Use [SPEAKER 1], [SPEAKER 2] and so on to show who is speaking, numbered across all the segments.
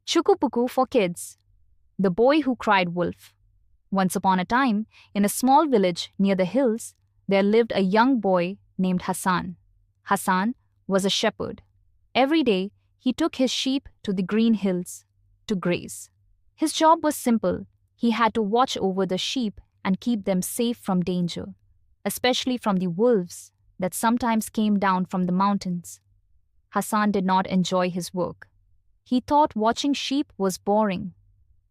[SPEAKER 1] Chookoopookoo for kids. The boy who cried wolf. Once upon a time, in a small village near the hills, there lived a young boy named Hassan. Hassan was a shepherd. Every day, he took his sheep to the green hills to graze. His job was simple. He had to watch over the sheep and keep them safe from danger, especially from the wolves that sometimes came down from the mountains. Hassan did not enjoy his work. He thought watching sheep was boring.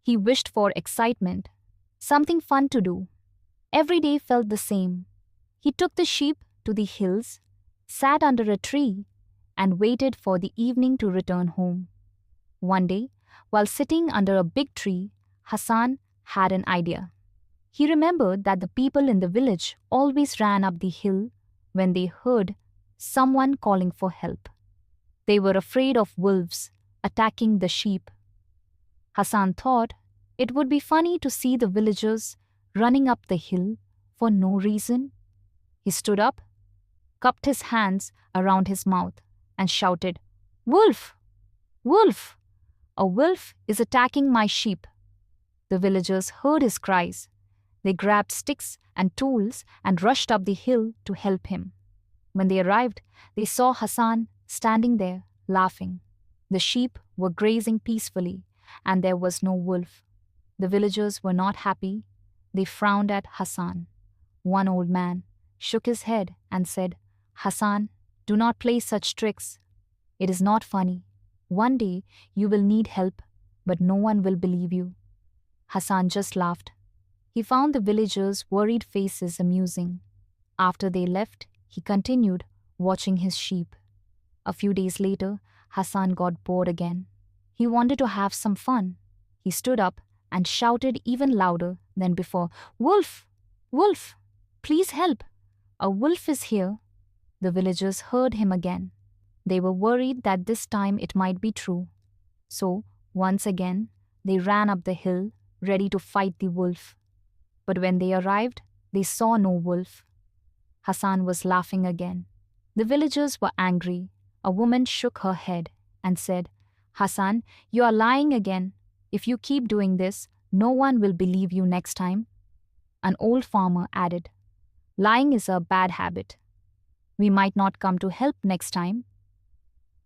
[SPEAKER 1] He wished for excitement, something fun to do. Every day felt the same. He took the sheep to the hills, sat under a tree, and waited for the evening to return home. One day, while sitting under a big tree, Hassan had an idea. He remembered that the people in the village always ran up the hill when they heard someone calling for help. They were afraid of wolves attacking the sheep. Hassan thought it would be funny to see the villagers running up the hill for no reason. He stood up, cupped his hands around his mouth, and shouted, "Wolf! Wolf! A wolf is attacking my sheep." The villagers heard his cries. They grabbed sticks and tools and rushed up the hill to help him. When they arrived, they saw Hassan standing there, laughing. The sheep were grazing peacefully, and there was no wolf. The villagers were not happy. They frowned at Hassan. One old man shook his head and said, "Hassan, do not play such tricks. It is not funny. One day you will need help, but no one will believe you." Hassan just laughed. He found the villagers' worried faces amusing. After they left, he continued watching his sheep. A few days later, Hassan got bored again. He wanted to have some fun. He stood up and shouted even louder than before, "Wolf! Wolf! Please help! A wolf is here." The villagers heard him again. They were worried that this time it might be true. So, once again, they ran up the hill, ready to fight the wolf. But when they arrived, they saw no wolf. Hassan was laughing again. The villagers were angry. A woman shook her head and said, "Hassan, you are lying again. If you keep doing this, no one will believe you next time." An old farmer added, "Lying is a bad habit. We might not come to help next time."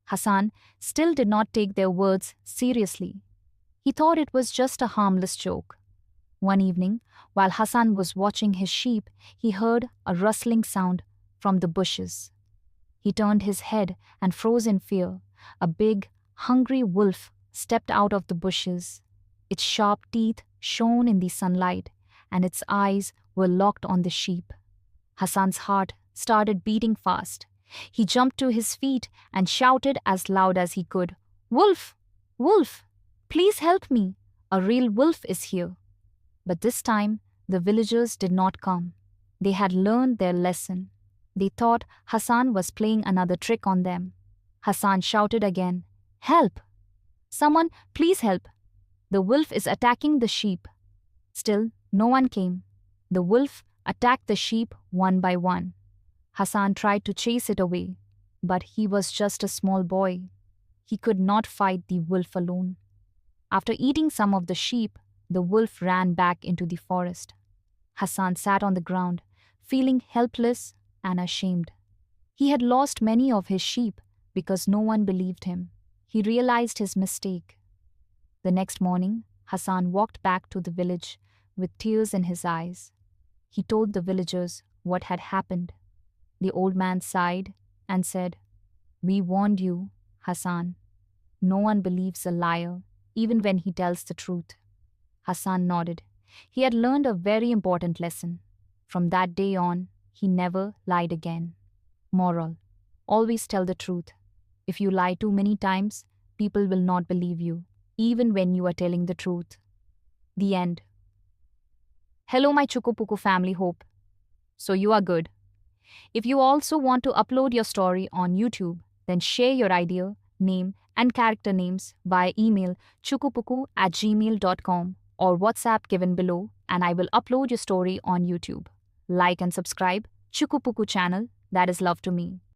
[SPEAKER 1] Hassan still did not take their words seriously. He thought it was just a harmless joke. One evening, while Hassan was watching his sheep, he heard a rustling sound from the bushes. He turned his head and froze in fear. A big, hungry wolf stepped out of the bushes. Its sharp teeth shone in the sunlight, and its eyes were locked on the sheep. Hassan's heart started beating fast. He jumped to his feet and shouted as loud as he could, "Wolf! Wolf! Please help me! A real wolf is here." But this time, the villagers did not come. They had learned their lesson. They thought Hassan was playing another trick on them. Hassan shouted again, "Help! Someone, please help! The wolf is attacking the sheep." Still, no one came. The wolf attacked the sheep one by one. Hassan tried to chase it away, but he was just a small boy. He could not fight the wolf alone. After eating some of the sheep, the wolf ran back into the forest. Hassan sat on the ground, feeling helpless and ashamed. He had lost many of his sheep because no one believed him. He realized his mistake. The next morning, Hassan walked back to the village with tears in his eyes. He told the villagers what had happened. The old man sighed and said, "We warned you, Hassan. No one believes a liar, even when he tells the truth." Hassan nodded. He had learned a very important lesson. From that day on, he never lied again. Moral: always tell the truth. If you lie too many times, people will not believe you, even when you are telling the truth. The end. Hello, my Chookoopookoo family, hope so you are good. If you also want to upload your story on YouTube, then share your idea, name, and character names via email chookoopookoo@gmail.com or WhatsApp given below, and I will upload your story on YouTube. Like and subscribe Chookoopookoo channel. That is love to me.